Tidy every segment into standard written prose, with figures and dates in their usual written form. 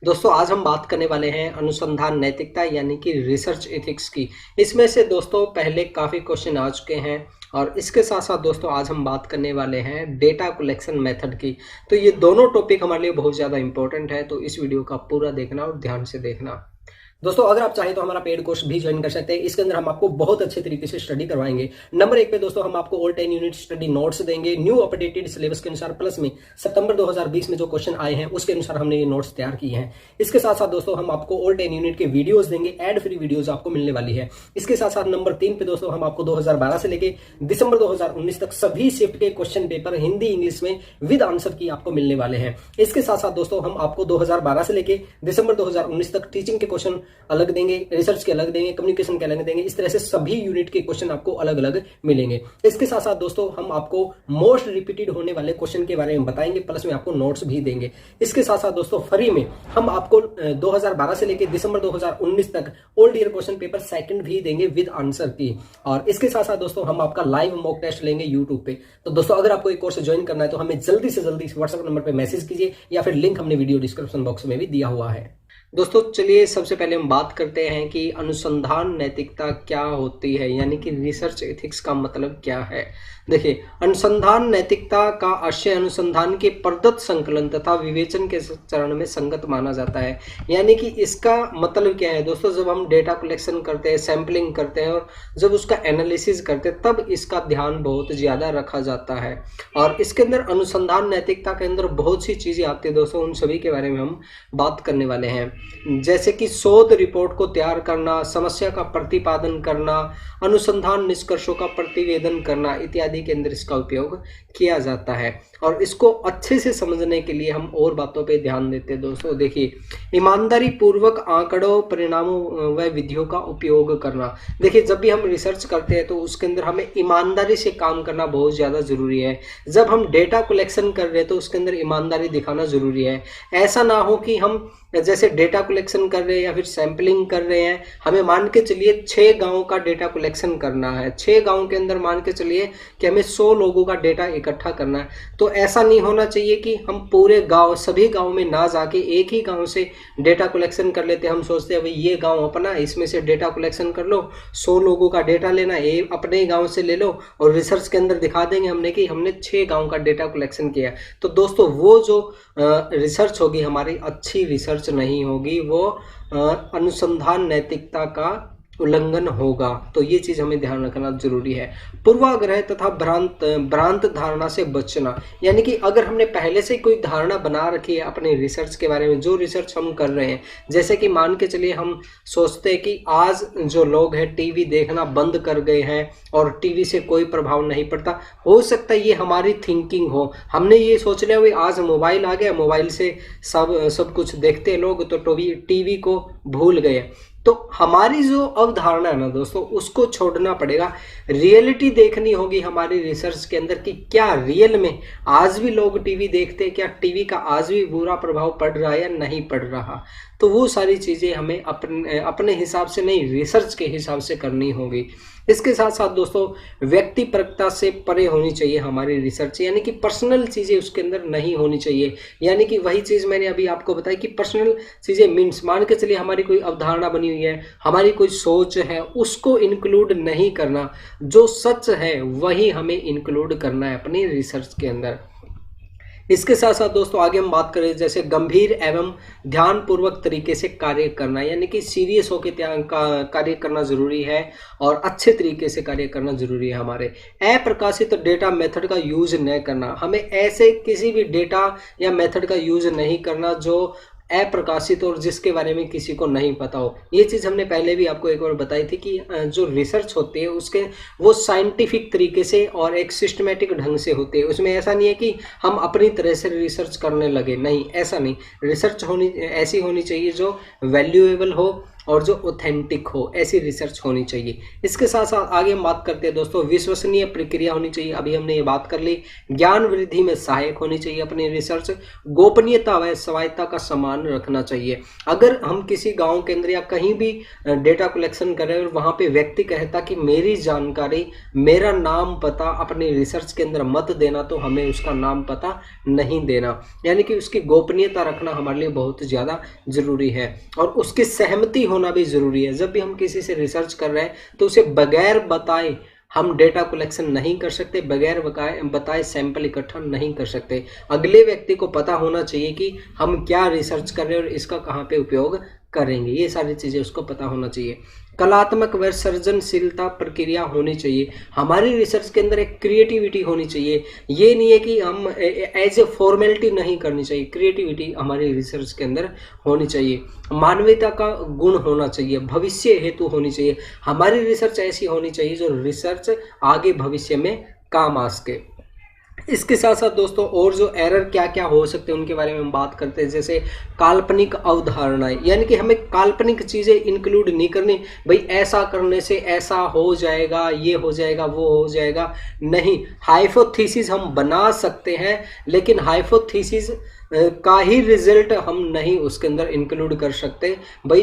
दोस्तों आज हम बात करने वाले हैं अनुसंधान नैतिकता यानी कि रिसर्च एथिक्स की। इसमें से दोस्तों पहले काफ़ी क्वेश्चन आ चुके हैं और इसके साथ साथ दोस्तों आज हम बात करने वाले हैं डेटा कलेक्शन मेथड की। तो ये दोनों टॉपिक हमारे लिए बहुत ज़्यादा इंपॉर्टेंट है, तो इस वीडियो का पूरा देखना और ध्यान से देखना। दोस्तों अगर आप चाहें तो हमारा पेड कोर्स भी ज्वाइन कर सकते हैं। इसके अंदर हम आपको बहुत अच्छे तरीके से स्टडी करवाएंगे। नंबर 1 पे दोस्तों हम आपको ऑल 10 यूनिट स्टडी नोट्स देंगे न्यू अपडेटेड सिलेबस के अनुसार, प्लस में सितंबर 2020 में जो क्वेश्चन आए हैं उसके अनुसार हमने ये नोट्स तैयार किए हैं। इसके साथ साथ दोस्तों हम आपको ऑल 10 यूनिट के वीडियोज देंगे, एड फ्री वीडियोज आपको मिलने वाली है। इसके साथ साथ नंबर 3 पे दोस्तों हम आपको 2012 से लेके दिसंबर 2019 तक सभी शिफ्ट के क्वेश्चन पेपर हिंदी इंग्लिश में विद आंसर की आपको मिलने वाले हैं। इसके साथ साथ दोस्तों हम आपको 2012 से लेके दिसंबर 2019 तक टीचिंग के क्वेश्चन अलग देंगे, रिसर्च के अलग देंगे, कम्युनिकेशन के अलग देंगे। इस तरह से सभी यूनिट के क्वेश्चन आपको अलग अलग मिलेंगे। इसके साथ साथ दोस्तों हम आपको मोस्ट रिपीटेड होने वाले क्वेश्चन के बारे में बताएंगे, प्लस में आपको नोट्स भी देंगे। इसके साथ साथ दोस्तों फ्री में हम आपको 2012 से लेकर दिसंबर 2019 तक old year question paper second भी देंगे विद आंसर की। और इसके साथ साथ दोस्तों हम आपका लाइव मॉक टेस्ट लेंगे यूट्यूब पे। तो दोस्तों अगर आपको एक कोर्स ज्वाइन करना है तो हमें जल्दी से जल्दी व्हाट्सएप नंबर पे मैसेज कीजिए या फिर लिंक हमने वीडियो डिस्क्रिप्शन बॉक्स में भी दिया हुआ है। दोस्तों चलिए सबसे पहले हम बात करते हैं कि अनुसंधान नैतिकता क्या होती है, यानी कि रिसर्च एथिक्स का मतलब क्या है। देखिए, अनुसंधान नैतिकता का आशय अनुसंधान के प्रदत्त संकलन तथा विवेचन के चरण में संगत माना जाता है। यानी कि इसका मतलब क्या है दोस्तों, जब हम डेटा कलेक्शन करते हैं, सैंपलिंग करते हैं और जब उसका एनालिसिस करते हैं तब इसका ध्यान बहुत ज़्यादा रखा जाता है। और इसके अंदर अनुसंधान नैतिकता के अंदर बहुत सी चीज़ें आती है दोस्तों, उन सभी के बारे में हम बात करने वाले हैं। जैसे कि शोध रिपोर्ट को तैयार करना, समस्या का प्रतिपादन करना, अनुसंधान निष्कर्षों का प्रतिवेदन करना इत्यादि के अंदर इसका उपयोग किया जाता है। और इसको अच्छे से समझने के लिए हम और बातों पे ध्यान देते हैं दोस्तों। देखिए, ईमानदारी पूर्वक आंकड़ों, परिणामों व विधियों का उपयोग करना। देखिए, जब भी हम रिसर्च करते हैं तो उसके अंदर हमें ईमानदारी से काम करना बहुत ज़्यादा ज़रूरी है। जब हम डेटा कलेक्शन कर रहे हैं तो उसके अंदर ईमानदारी दिखाना ज़रूरी है। ऐसा ना हो कि हम जैसे डेटा कलेक्शन कर रहे हैं या फिर सैंपलिंग कर रहे हैं, हमें मान के चलिए 6 गाँव का डेटा कलेक्शन करना है। 6 गाँव के अंदर मान के चलिए कि हमें 100 लोगों का डेटा इकट्ठा करना है। तो ऐसा नहीं होना चाहिए कि हम पूरे गांव, सभी गांव में ना जाके एक ही गांव से डेटा कलेक्शन कर लेते हैं। हम सोचते हैं भाई ये गांव अपना है, इसमें से डेटा कलेक्शन कर लो, 100 लोगों का डेटा लेना है, अपने ही गांव से ले लो और रिसर्च के अंदर दिखा देंगे हमने कि हमने 6 गांव का डेटा कलेक्शन किया। तो दोस्तों वो जो रिसर्च होगी हमारी अच्छी रिसर्च नहीं होगी, वो अनुसंधान नैतिकता का उल्लंघन होगा। तो ये चीज़ हमें ध्यान रखना जरूरी है। पूर्वाग्रह तथा भ्रांत धारणा से बचना, यानी कि अगर हमने पहले से कोई धारणा बना रखी है अपने रिसर्च के बारे में, जो रिसर्च हम कर रहे हैं, जैसे कि मान के चलिए हम सोचते हैं कि आज जो लोग हैं टीवी देखना बंद कर गए हैं और टीवी से कोई प्रभाव नहीं पड़ता। हो सकता है ये हमारी थिंकिंग हो, हमने ये सोच लिया भाई आज मोबाइल आ गया, मोबाइल से सब कुछ देखते हैं लोग, तो टीवी को भूल गए। तो हमारी जो अवधारणा है ना दोस्तों, उसको छोड़ना पड़ेगा। रियलिटी देखनी होगी हमारी रिसर्च के अंदर कि क्या रियल में आज भी लोग टीवी देखते हैं, क्या टीवी का आज भी बुरा प्रभाव पड़ रहा है या नहीं पड़ रहा। तो वो सारी चीज़ें हमें अपने हिसाब से नहीं, रिसर्च के हिसाब से करनी होगी। इसके साथ साथ दोस्तों व्यक्तिपरकता से परे होनी चाहिए हमारी रिसर्च, यानी कि पर्सनल चीज़ें उसके अंदर नहीं होनी चाहिए। यानी कि वही चीज़ मैंने अभी आपको बताई कि पर्सनल चीज़ें मीन्स मान के चलिए हमारी कोई अवधारणा बनी हुई है, हमारी कोई सोच है, उसको इंक्लूड नहीं करना। जो सच है वही हमें इंक्लूड करना है अपनी रिसर्च के अंदर। इसके साथ साथ दोस्तों आगे हम बात करें जैसे गंभीर एवं ध्यानपूर्वक तरीके से कार्य करना, यानी कि सीरियस होकर कार्य करना जरूरी है और अच्छे तरीके से कार्य करना जरूरी है। हमारे अप्रकाशित डेटा मेथड का यूज न करना, हमें ऐसे किसी भी डेटा या मेथड का यूज नहीं करना जो अप्रकाशित और जिसके बारे में किसी को नहीं पता हो। ये चीज़ हमने पहले भी आपको एक बार बताई थी कि जो रिसर्च होती है उसके वो साइंटिफिक तरीके से और एक सिस्टमेटिक ढंग से होती है। उसमें ऐसा नहीं है कि हम अपनी तरह से रिसर्च करने लगे, नहीं, ऐसा नहीं। रिसर्च ऐसी होनी चाहिए जो वैल्यूएबल हो, और जो ऑथेंटिक हो, ऐसी रिसर्च होनी चाहिए। इसके साथ साथ आगे हम बात करते हैं दोस्तों, विश्वसनीय प्रक्रिया होनी चाहिए, अभी हमने ये बात कर ली। ज्ञान वृद्धि में सहायक होनी चाहिए अपनी रिसर्च। गोपनीयता व स्वायत्तता का सम्मान रखना चाहिए। अगर हम किसी गांव के अंदर या कहीं भी डेटा कलेक्शन कर रहे हैं और वहां पे व्यक्ति कहता कि मेरी जानकारी, मेरा नाम पता अपनी रिसर्च के अंदर मत देना, तो हमें उसका नाम पता नहीं देना, यानी कि उसकी गोपनीयता रखना हमारे लिए बहुत ज़्यादा जरूरी है। और उसकी सहमति होना भी जरूरी है। जब भी हम किसी से रिसर्च कर रहे हैं तो उसे बगैर बताए हम डेटा कलेक्शन नहीं कर सकते, बगैर बताए सैंपल इकट्ठा नहीं कर सकते। अगले व्यक्ति को पता होना चाहिए कि हम क्या रिसर्च कर रहे हैं और इसका कहाँ पे उपयोग करेंगे, ये सारी चीज़ें उसको पता होना चाहिए। कलात्मक व सृजनशीलता प्रक्रिया होनी चाहिए। हमारी रिसर्च के अंदर एक क्रिएटिविटी होनी चाहिए। ये नहीं है कि हम एज ए फॉर्मेलिटी नहीं करनी चाहिए, क्रिएटिविटी हमारी रिसर्च के अंदर होनी चाहिए। मानवीयता का गुण होना चाहिए, भविष्य हेतु होनी चाहिए। हमारी रिसर्च ऐसी होनी चाहिए जो रिसर्च आगे भविष्य में काम आ सके। इसके साथ साथ दोस्तों और जो एरर क्या क्या हो सकते हैं उनके बारे में हम बात करते हैं। जैसे काल्पनिक अवधारणाएं, यानी कि हमें काल्पनिक चीज़ें इंक्लूड नहीं करनी, भाई ऐसा करने से ऐसा हो जाएगा, ये हो जाएगा, वो हो जाएगा, नहीं। हाइपोथेसिस हम बना सकते हैं, लेकिन हाइपोथेसिस का ही रिजल्ट हम नहीं उसके अंदर इंक्लूड कर सकते। भाई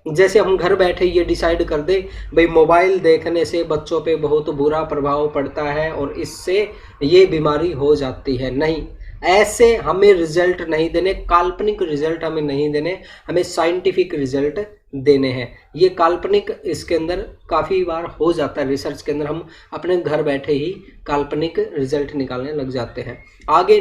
जैसे हम घर बैठे ये डिसाइड कर दे भाई मोबाइल देखने से बच्चों पे बहुत बुरा प्रभाव पड़ता है और इससे ये बीमारी हो जाती है, नहीं, ऐसे हमें रिजल्ट नहीं देने, काल्पनिक रिजल्ट हमें नहीं देने, हमें साइंटिफिक रिजल्ट देने हैं। ये काल्पनिक इसके अंदर काफ़ी बार हो जाता है, रिसर्च के अंदर हम अपने घर बैठे ही काल्पनिक रिजल्ट निकालने लग जाते हैं। आगे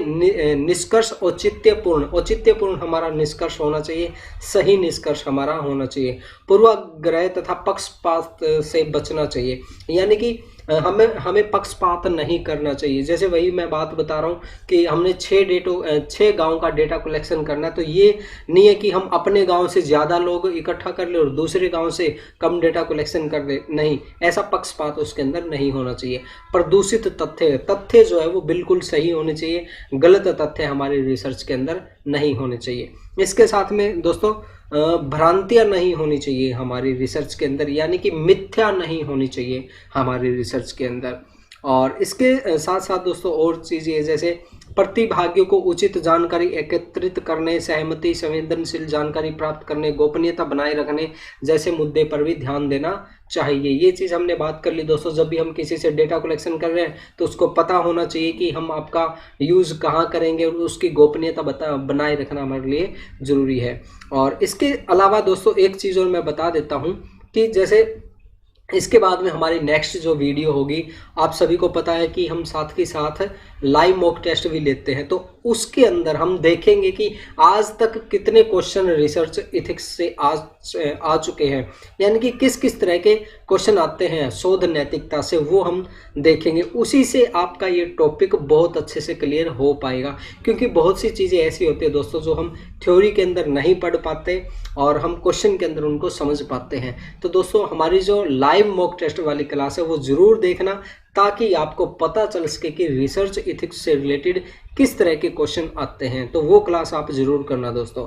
निष्कर्ष औचित्यपूर्ण हमारा निष्कर्ष होना चाहिए, सही निष्कर्ष हमारा होना चाहिए। पूर्वाग्रह तथा पक्षपात से बचना चाहिए, यानी कि हमें पक्षपात नहीं करना चाहिए। जैसे वही मैं बात बता रहा हूँ कि हमने 6 गांव का डेटा कलेक्शन करना है, तो ये नहीं है कि हम अपने गांव से ज़्यादा लोग इकट्ठा कर ले और दूसरे गांव से कम डेटा कलेक्शन कर दे, नहीं, ऐसा पक्षपात उसके अंदर नहीं होना चाहिए। प्रदूषित तथ्य जो है वो बिल्कुल सही होने चाहिए, गलत तथ्य हमारी रिसर्च के अंदर नहीं होने चाहिए। इसके साथ में दोस्तों भ्रांतियां नहीं होनी चाहिए हमारी रिसर्च के अंदर, यानी कि मिथ्या नहीं होनी चाहिए हमारी रिसर्च के अंदर। और इसके साथ साथ दोस्तों और चीज़ें जैसे प्रतिभागियों को उचित जानकारी एकत्रित करने, सहमति, संवेदनशील जानकारी प्राप्त करने, गोपनीयता बनाए रखने जैसे मुद्दे पर भी ध्यान देना चाहिए। ये चीज़ हमने बात कर ली दोस्तों। जब भी हम किसी से डेटा कलेक्शन कर रहे हैं तो उसको पता होना चाहिए कि हम आपका यूज़ कहाँ करेंगे और उसकी गोपनीयता बनाए रखना हमारे लिए ज़रूरी है। और इसके अलावा दोस्तों एक चीज़ और मैं बता देता हूँ कि जैसे इसके बाद में हमारी नेक्स्ट जो वीडियो होगी, आप सभी को पता है कि हम साथ के साथ लाइव मॉक टेस्ट भी लेते हैं, तो उसके अंदर हम देखेंगे कि आज तक कितने क्वेश्चन रिसर्च इथिक्स से आ चुके हैं, यानी कि किस किस तरह के क्वेश्चन आते हैं शोध नैतिकता से, वो हम देखेंगे। उसी से आपका ये टॉपिक बहुत अच्छे से क्लियर हो पाएगा, क्योंकि बहुत सी चीज़ें ऐसी होती है दोस्तों जो हम थ्योरी के अंदर नहीं पढ़ पाते और हम क्वेश्चन के अंदर उनको समझ पाते हैं। तो दोस्तों हमारी जो लाइव मॉक टेस्ट वाली क्लास है वो ज़रूर देखना, ताकि आपको पता चल सके कि रिसर्च इथिक्स से रिलेटेड किस तरह के क्वेश्चन आते हैं। तो वो क्लास आप ज़रूर करना दोस्तों।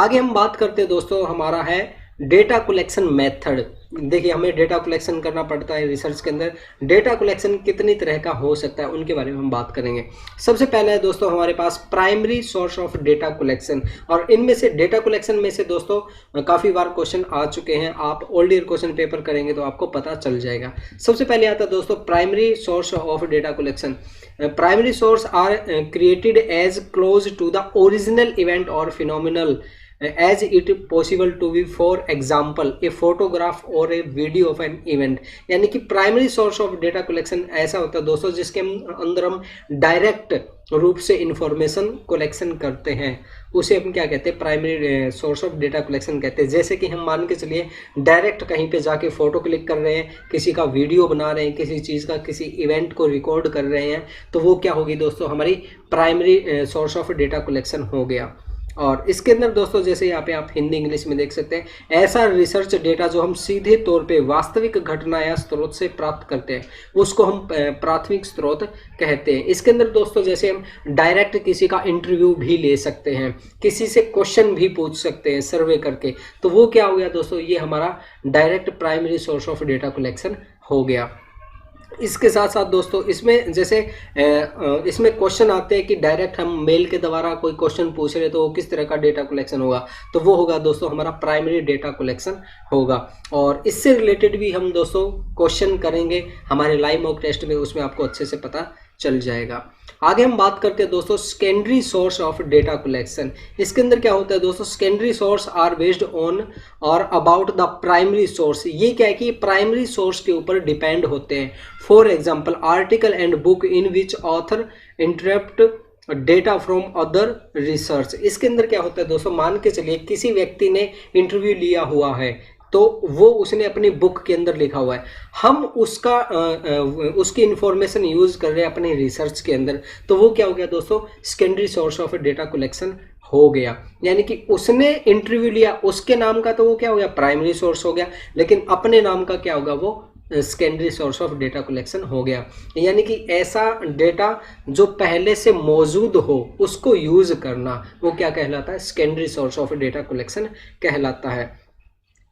आगे हम बात करते हैं दोस्तों, हमारा है डेटा कलेक्शन मेथड। देखिए हमें डेटा कलेक्शन करना पड़ता है रिसर्च के अंदर। डेटा कलेक्शन कितनी तरह का हो सकता है उनके बारे में हम बात करेंगे। सबसे पहले है दोस्तों हमारे पास primary source of data collection, और इनमें से डेटा कलेक्शन में से दोस्तों काफ़ी बार क्वेश्चन आ चुके हैं, आप ओल्ड ईयर क्वेश्चन पेपर करेंगे तो आपको पता चल जाएगा। सबसे पहले आता है दोस्तों primary source of data collection. Primary source are created as close to the original event और phenomenal as it possible to be, for example a photograph or a video of an event। यानी कि primary source of data collection ऐसा होता है दोस्तों जिसके अंदर हम डायरेक्ट रूप से इंफॉर्मेशन कलेक्शन करते हैं, उसे हम क्या कहते हैं, primary source of data collection कहते हैं। जैसे कि हम मान के चलिए डायरेक्ट कहीं पे जाके फ़ोटो क्लिक कर रहे हैं, किसी का वीडियो बना रहे हैं, किसी चीज़ का, किसी इवेंट को रिकॉर्ड कर रहे हैं, तो वो क्या होगी दोस्तों, हमारी primary source of data collection हो गया। और इसके अंदर दोस्तों जैसे यहाँ पे आप हिंदी इंग्लिश में देख सकते हैं, ऐसा रिसर्च डेटा जो हम सीधे तौर पे वास्तविक घटना या स्रोत से प्राप्त करते हैं उसको हम प्राथमिक स्रोत कहते हैं। इसके अंदर दोस्तों जैसे हम डायरेक्ट किसी का इंटरव्यू भी ले सकते हैं, किसी से क्वेश्चन भी पूछ सकते हैं सर्वे करके, तो वो क्या हो गया दोस्तों, ये हमारा direct primary source of data collection हो गया। इसके साथ साथ दोस्तों इसमें जैसे इसमें क्वेश्चन आते हैं कि डायरेक्ट हम मेल के द्वारा कोई क्वेश्चन पूछ रहे तो वो किस तरह का डेटा कलेक्शन होगा, तो वो होगा दोस्तों हमारा प्राइमरी डेटा कलेक्शन होगा। और इससे रिलेटेड भी हम दोस्तों क्वेश्चन करेंगे हमारे लाइव मॉक टेस्ट में, उसमें आपको अच्छे से पता चल जाएगा। आगे हम बात करते हैं दोस्तों secondary source of data collection. इसके अंदर क्या होता है दोस्तों, secondary source are based on और अबाउट द प्राइमरी सोर्स। ये क्या है कि प्राइमरी सोर्स के ऊपर डिपेंड होते हैं। For example article and book in which author interrupt data from other research. इसके अंदर क्या होता है दोस्तों, मान के चलिए किसी व्यक्ति ने इंटरव्यू लिया हुआ है तो वो उसने अपनी बुक के अंदर लिखा हुआ है, हम उसकी इंफॉर्मेशन यूज कर रहे हैं अपने रिसर्च के अंदर, तो वो क्या हो गया दोस्तों, secondary source of data collection हो गया। यानी कि उसने इंटरव्यू लिया उसके नाम का, तो वो क्या हो गया, प्राइमरी सोर्स हो गया, लेकिन अपने नाम का क्या होगा, वो secondary source of data collection हो गया। यानी कि ऐसा डेटा जो पहले से मौजूद हो उसको यूज करना, वो क्या कहलाता है, secondary source of data collection कहलाता है।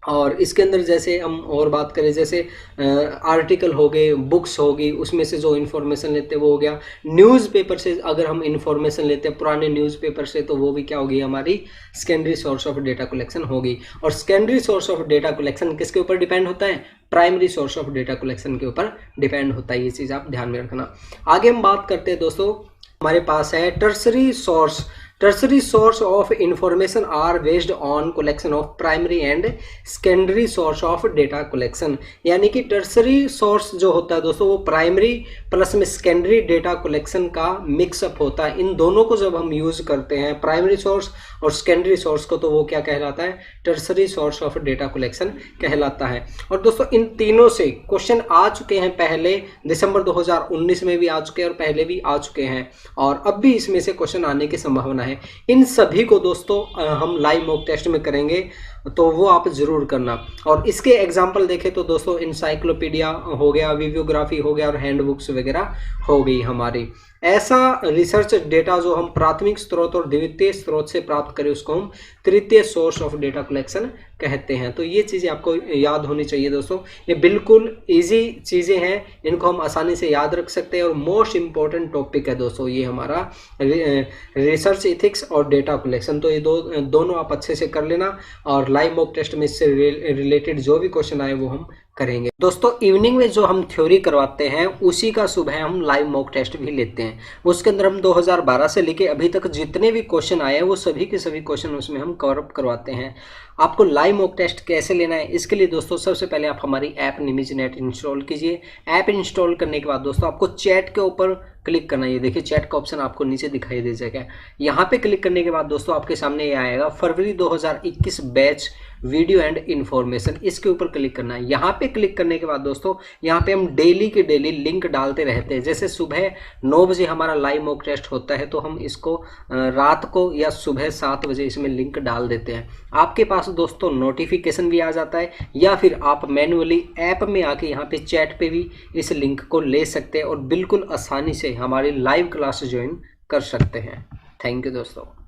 और इसके अंदर जैसे हम और बात करें, जैसे आर्टिकल हो गए, बुक्स होगी, उसमें से जो इन्फॉर्मेशन लेते हैं वो हो गया। न्यूज़पेपर से अगर हम इन्फॉर्मेशन लेते हैं पुराने न्यूज़पेपर से, तो वो भी क्या होगी, हमारी secondary source of data collection होगी। और secondary source of data collection किसके ऊपर डिपेंड होता है, primary source of data collection के ऊपर डिपेंड होता है। ये चीज़ आप ध्यान में रखना। आगे हम बात करते हैं दोस्तों, हमारे पास है tertiary source. Tertiary source of information are based on collection of primary and secondary source of data collection। यानी कि टर्सरी सोर्स जो होता है दोस्तों वो प्राइमरी प्लस में सेकेंडरी डेटा कलेक्शन का मिक्सअप होता है। इन दोनों को जब हम यूज करते हैं, प्राइमरी सोर्स और सेकेंडरी सोर्स को, तो वो क्या कहलाता है, tertiary source of data collection कहलाता है। और दोस्तों इन तीनों से क्वेश्चन आ चुके हैं, पहले दिसंबर 2019 में भी आ चुके हैं और पहले भी आ चुके हैं, और अब भी इसमें से क्वेश्चन आने की संभावना है। इन सभी को दोस्तों हम लाइव मॉक टेस्ट में करेंगे, तो वो आप जरूर करना। और इसके एग्जाम्पल देखें तो दोस्तों इंसाइक्लोपीडिया हो गया, विवियोग्राफी हो गया और हैंडबुक्स वगैरह हो गई हमारी। ऐसा रिसर्च डेटा जो हम प्राथमिक स्रोत और द्वितीय स्रोत से प्राप्त करें उसको हम तृतीय सोर्स ऑफ डेटा कलेक्शन कहते हैं। तो ये चीज़ें आपको याद होनी चाहिए दोस्तों, ये बिल्कुल इजी चीज़ें हैं, इनको हम आसानी से याद रख सकते हैं। और मोस्ट इम्पॉर्टेंट टॉपिक है दोस्तों ये हमारा रिसर्च एथिक्स और डेटा कलेक्शन। तो ये दोनों आप अच्छे से कर लेना, और लाइव मॉक टेस्ट में इससे रिलेटेड जो भी क्वेश्चन आए वो हम करेंगे। दोस्तों इवनिंग में जो हम थ्योरी करवाते हैं उसी का सुबह हम लाइव मॉक टेस्ट भी लेते हैं। उसके अंदर हम 2012 से लेके अभी तक जितने भी क्वेश्चन आए हैं वो सभी के सभी क्वेश्चन उसमें हम कवर अप करवाते हैं। आपको लाइव मॉक टेस्ट कैसे लेना है, इसके लिए दोस्तों सबसे पहले आप हमारी ऐप निमिज़नेट इंस्टॉल कीजिए। ऐप इंस्टॉल करने के बाद दोस्तों आपको चैट के ऊपर क्लिक करना है। ये देखिए चैट का ऑप्शन आपको नीचे दिखाई दे जाएगा। यहाँ पे क्लिक करने के बाद दोस्तों आपके सामने ये आएगा फरवरी 2021 बैच वीडियो एंड इन्फॉर्मेशन, इसके ऊपर क्लिक करना है। यहाँ पे क्लिक करने के बाद दोस्तों यहाँ पे हम डेली के डेली लिंक डालते रहते हैं। जैसे सुबह 9 बजे हमारा लाइव मॉक टेस्ट होता है तो हम इसको रात को या सुबह 7 बजे इसमें लिंक डाल देते हैं। आपके पास दोस्तों नोटिफिकेशन भी आ जाता है, या फिर आप मैन्युअली ऐप में आके यहाँ पे चैट पे भी इस लिंक को ले सकते हैं और बिल्कुल आसानी से हमारी लाइव क्लास ज्वाइन कर सकते हैं। थैंक यू दोस्तों।